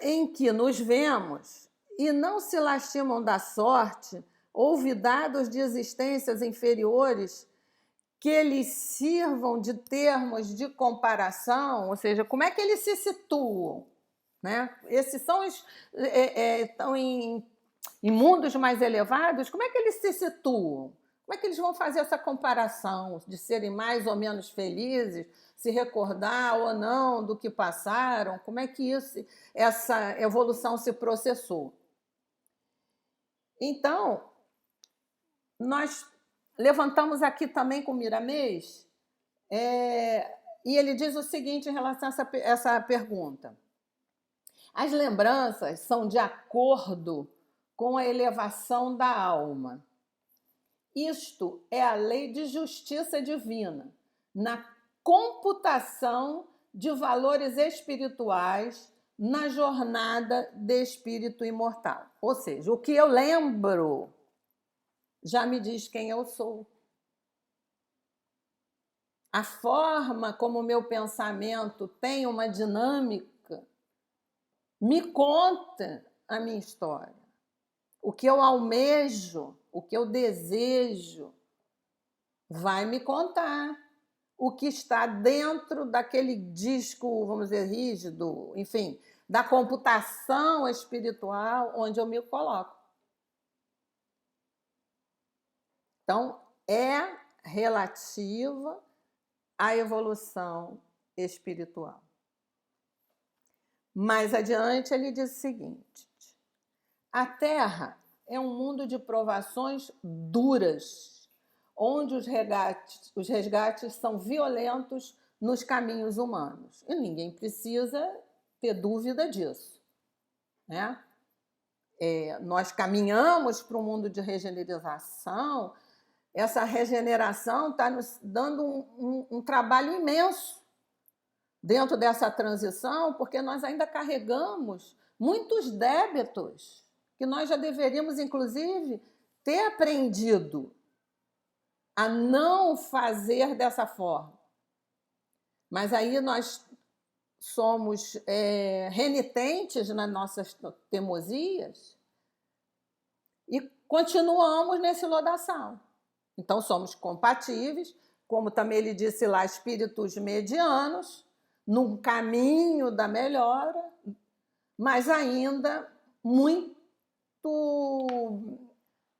em que nos vemos e não se lastimam da sorte, olvidados de existências inferiores que lhes sirvam de termos de comparação, ou seja, como é que eles se situam, né? Esses são estão em mundos mais elevados, como é que eles se situam? Como é que eles vão fazer essa comparação de serem mais ou menos felizes, se recordar ou não do que passaram? Como é que essa evolução se processou? Então, nós levantamos aqui também com Miramês, e ele diz o seguinte em relação a essa pergunta. As lembranças são de acordo com a elevação da alma. Isto é a lei de justiça divina, na computação de valores espirituais na jornada de espírito imortal. Ou seja, o que eu lembro já me diz quem eu sou. A forma como o meu pensamento tem uma dinâmica me conta a minha história. O que eu almejo, o que eu desejo, vai me contar o que está dentro daquele disco, vamos dizer, rígido, enfim, da computação espiritual onde eu me coloco. Então, é relativa à evolução espiritual. Mais adiante, ele diz o seguinte: a Terra é um mundo de provações duras, onde os resgates são violentos nos caminhos humanos. E ninguém precisa ter dúvida disso, né? Nós caminhamos para um mundo de regeneração. Essa regeneração está nos dando um trabalho imenso dentro dessa transição, porque nós ainda carregamos muitos débitos que nós já deveríamos, inclusive, ter aprendido a não fazer dessa forma. Mas aí nós somos renitentes nas nossas teimosias e continuamos nesse lodaçal. Então, somos compatíveis, como também ele disse lá, espíritos medianos, num caminho da melhora, mas ainda muito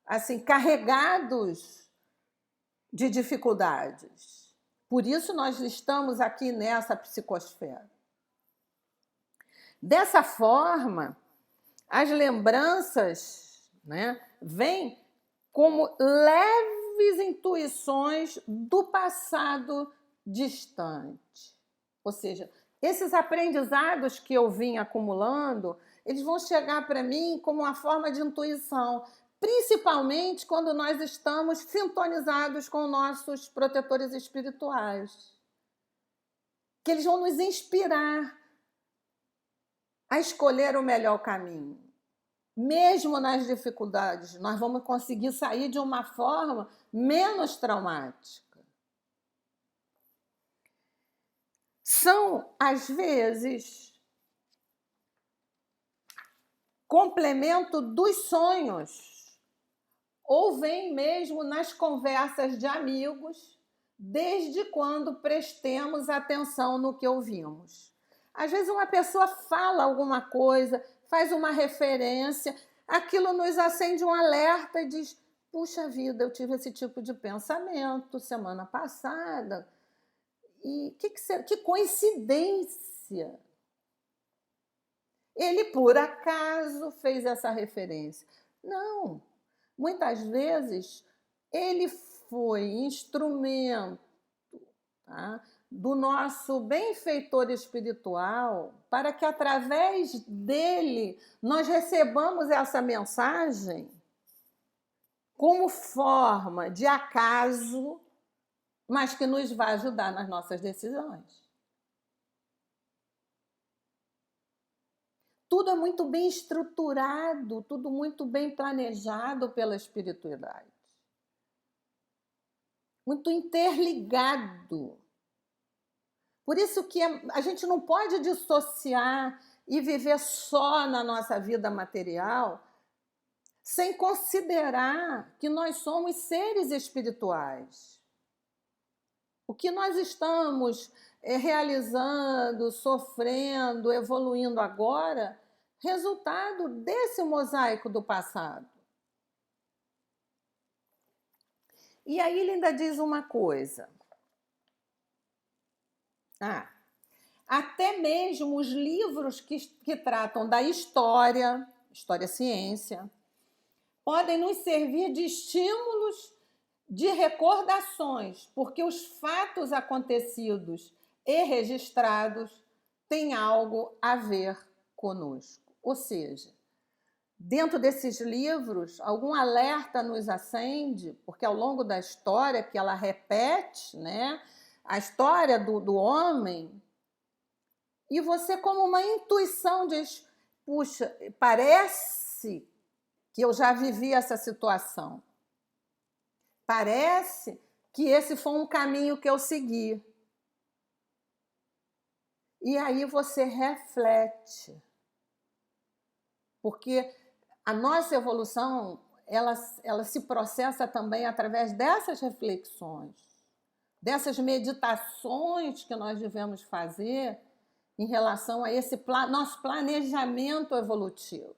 assim, carregados de dificuldades. Por isso nós estamos aqui nessa psicosfera. Dessa forma, as lembranças, né, vêm como leves intuições do passado distante. Ou seja, esses aprendizados que eu vim acumulando, eles vão chegar para mim como uma forma de intuição, principalmente quando nós estamos sintonizados com nossos protetores espirituais, que eles vão nos inspirar a escolher o melhor caminho. Mesmo nas dificuldades, nós vamos conseguir sair de uma forma menos traumática. São, às vezes, complemento dos sonhos, ou vem mesmo nas conversas de amigos, desde quando prestemos atenção no que ouvimos. Às vezes uma pessoa fala alguma coisa, faz uma referência, aquilo nos acende um alerta e diz: puxa vida, eu tive esse tipo de pensamento semana passada. E que coincidência! Ele, por acaso, fez essa referência. Não, muitas vezes ele foi instrumento, tá, do nosso benfeitor espiritual, para que através dele nós recebamos essa mensagem como forma de acaso, mas que nos vai ajudar nas nossas decisões. Tudo é muito bem estruturado, tudo muito bem planejado pela espiritualidade. Muito interligado. Por isso que a gente não pode dissociar e viver só na nossa vida material sem considerar que nós somos seres espirituais. O que nós estamos realizando, sofrendo, evoluindo agora, resultado desse mosaico do passado. E aí ele ainda diz uma coisa. Até mesmo os livros que tratam da história ciência, podem nos servir de estímulos, de recordações, porque os fatos acontecidos e registrados têm algo a ver conosco. Ou seja, dentro desses livros, algum alerta nos acende, porque ao longo da história que ela repete, né, a história do homem, e você, como uma intuição, diz: puxa, parece que eu já vivi essa situação. Parece que esse foi um caminho que eu segui. E aí você reflete. Porque a nossa evolução, ela se processa também através dessas reflexões, dessas meditações que nós devemos fazer em relação a esse nosso planejamento evolutivo.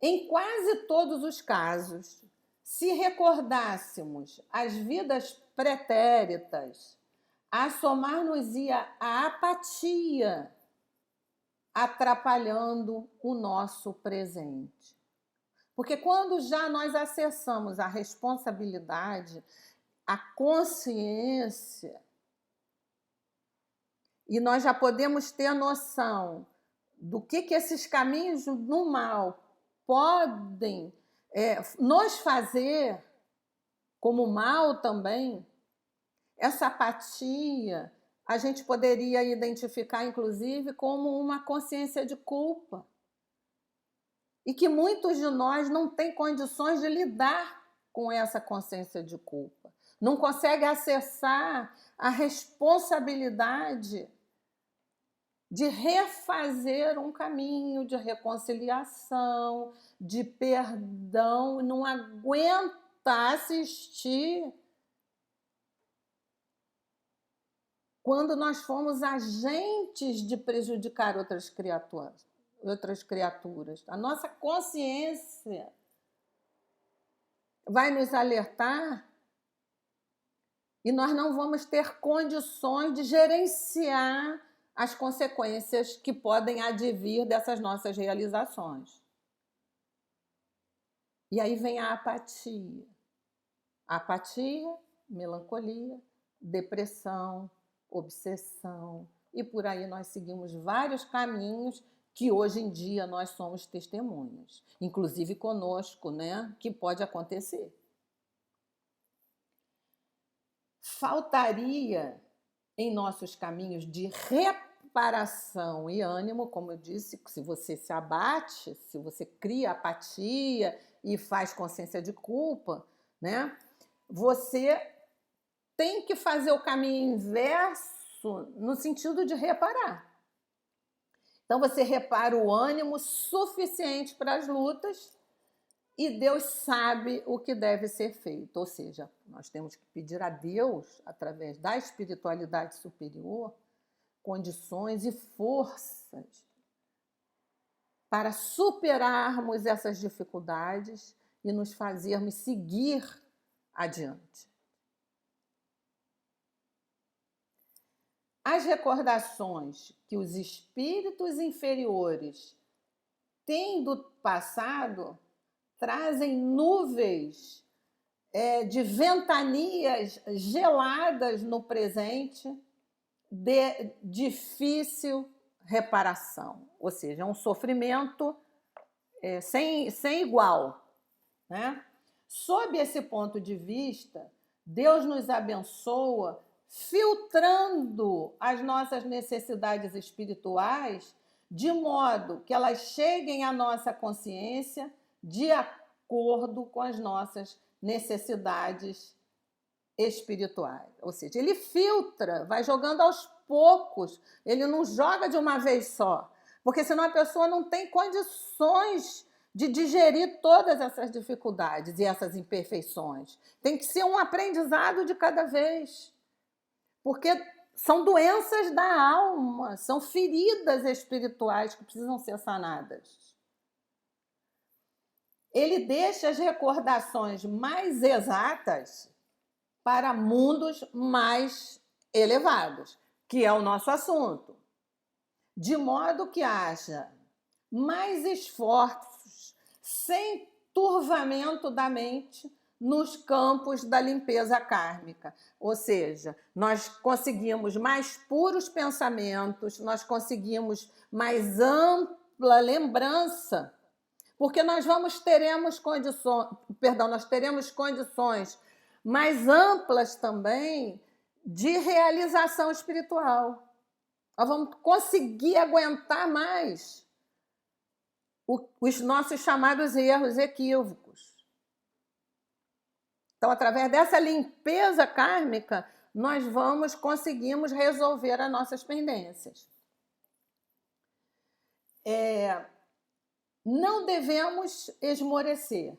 Em quase todos os casos, se recordássemos as vidas pretéritas, a somar-nos-ia a apatia, atrapalhando o nosso presente. Porque quando já nós acessamos a responsabilidade, a consciência, e nós já podemos ter noção do que esses caminhos no mal podem nos fazer como mal também, essa apatia a gente poderia identificar, inclusive, como uma consciência de culpa. E que muitos de nós não têm condições de lidar com essa consciência de culpa. Não conseguem acessar a responsabilidade de refazer um caminho de reconciliação, de perdão, não aguenta assistir quando nós fomos agentes de prejudicar outras criaturas. A nossa consciência vai nos alertar e nós não vamos ter condições de gerenciar as consequências que podem advir dessas nossas realizações. E aí vem a apatia. Apatia, melancolia, depressão, obsessão, e por aí nós seguimos vários caminhos que hoje em dia nós somos testemunhas, inclusive conosco, né, que pode acontecer. Faltaria em nossos caminhos de reparação e ânimo, como eu disse, se você se abate, se você cria apatia e faz consciência de culpa, né, você tem que fazer o caminho inverso no sentido de reparar. Então você repara o ânimo suficiente para as lutas e Deus sabe o que deve ser feito. Ou seja, nós temos que pedir a Deus, através da espiritualidade superior, condições e forças para superarmos essas dificuldades e nos fazermos seguir adiante. As recordações que os espíritos inferiores têm do passado trazem nuvens de ventanias geladas no presente de difícil reparação. Ou seja, é um sofrimento sem igual, né? Sob esse ponto de vista, Deus nos abençoa filtrando as nossas necessidades espirituais de modo que elas cheguem à nossa consciência de acordo com as nossas necessidades espirituais. Ou seja, ele filtra, vai jogando aos poucos, ele não joga de uma vez só, porque senão a pessoa não tem condições de digerir todas essas dificuldades e essas imperfeições. Tem que ser um aprendizado de cada vez. Porque são doenças da alma, são feridas espirituais que precisam ser sanadas. Ele deixa as recordações mais exatas para mundos mais elevados, que é o nosso assunto, de modo que haja mais esforços sem turvamento da mente nos campos da limpeza kármica. Ou seja, nós conseguimos mais puros pensamentos, nós conseguimos mais ampla lembrança, porque nós teremos condições mais amplas também de realização espiritual. Nós vamos conseguir aguentar mais os nossos chamados erros, equívocos. Então, através dessa limpeza kármica, nós conseguimos resolver as nossas pendências. Não devemos esmorecer,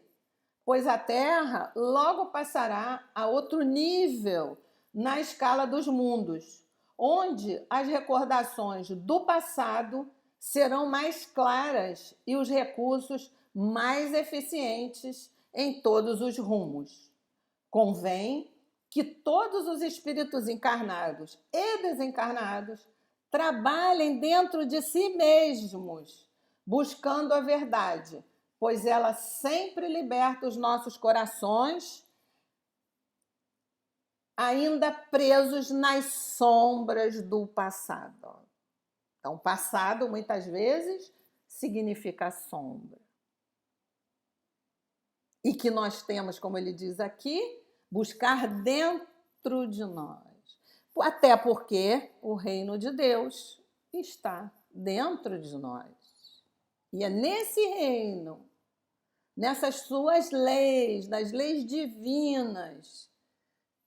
pois a Terra logo passará a outro nível na escala dos mundos, onde as recordações do passado serão mais claras e os recursos mais eficientes em todos os rumos. Convém que todos os espíritos encarnados e desencarnados trabalhem dentro de si mesmos, buscando a verdade, pois ela sempre liberta os nossos corações, ainda presos nas sombras do passado. Então, passado, muitas vezes, significa sombra. E que nós temos, como ele diz aqui, buscar dentro de nós. Até porque o reino de Deus está dentro de nós. E é nesse reino, nessas suas leis, nas leis divinas,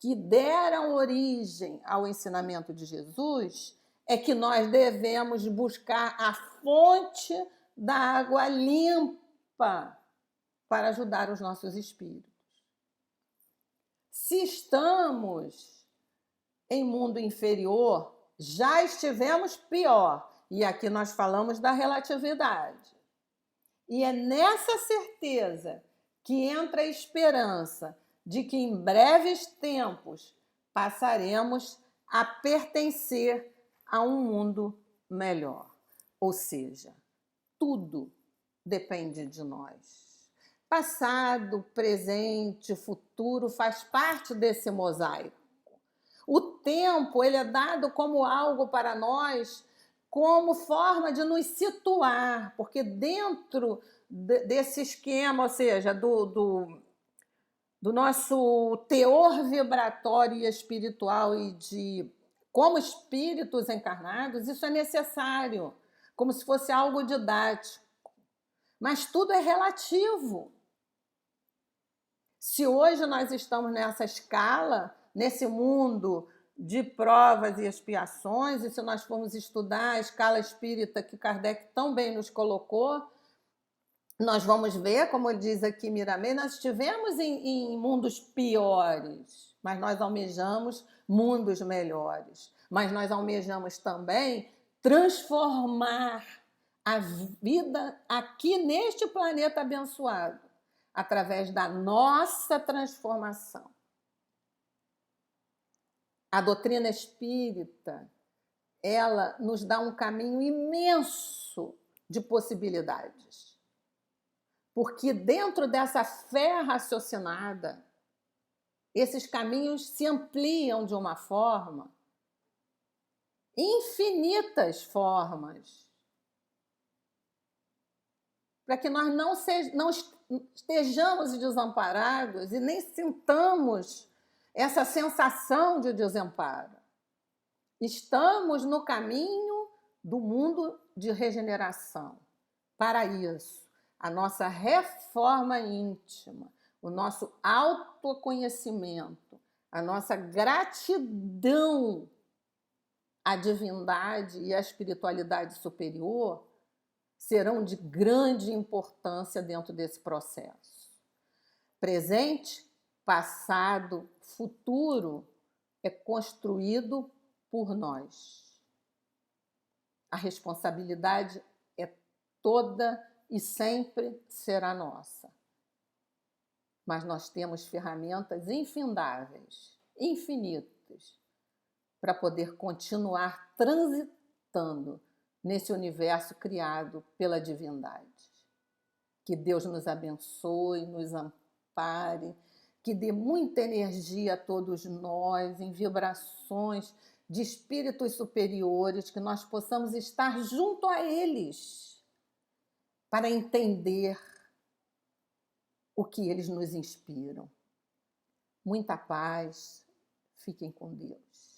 que deram origem ao ensinamento de Jesus, é que nós devemos buscar a fonte da água limpa para ajudar os nossos espíritos. Se estamos em mundo inferior, já estivemos pior. E aqui nós falamos da relatividade. E é nessa certeza que entra a esperança de que em breves tempos passaremos a pertencer a um mundo melhor. Ou seja, tudo depende de nós. Passado, presente, futuro faz parte desse mosaico. O tempo, ele é dado como algo para nós, como forma de nos situar, porque dentro desse esquema, ou seja, do nosso teor vibratório e espiritual e de como espíritos encarnados, isso é necessário, como se fosse algo didático. Mas tudo é relativo. Se hoje nós estamos nessa escala, nesse mundo de provas e expiações, e se nós formos estudar a escala espírita que Kardec tão bem nos colocou, nós vamos ver, como diz aqui Miramê, nós estivemos em mundos piores, mas nós almejamos mundos melhores. Mas nós almejamos também transformar a vida aqui neste planeta abençoado, através da nossa transformação. A doutrina espírita, ela nos dá um caminho imenso de possibilidades. Porque dentro dessa fé raciocinada, esses caminhos se ampliam de uma forma, infinitas formas, para que nós não estejamos desamparados e nem sintamos essa sensação de desamparo. Estamos no caminho do mundo de regeneração. Para isso, a nossa reforma íntima, o nosso autoconhecimento, a nossa gratidão à divindade e à espiritualidade superior serão de grande importância dentro desse processo. Presente, passado, futuro é construído por nós. A responsabilidade é toda e sempre será nossa. Mas nós temos ferramentas infindáveis, infinitas, para poder continuar transitando nesse universo criado pela divindade. Que Deus nos abençoe, nos ampare, que dê muita energia a todos nós, em vibrações de espíritos superiores, que nós possamos estar junto a eles, para entender o que eles nos inspiram. Muita paz, fiquem com Deus.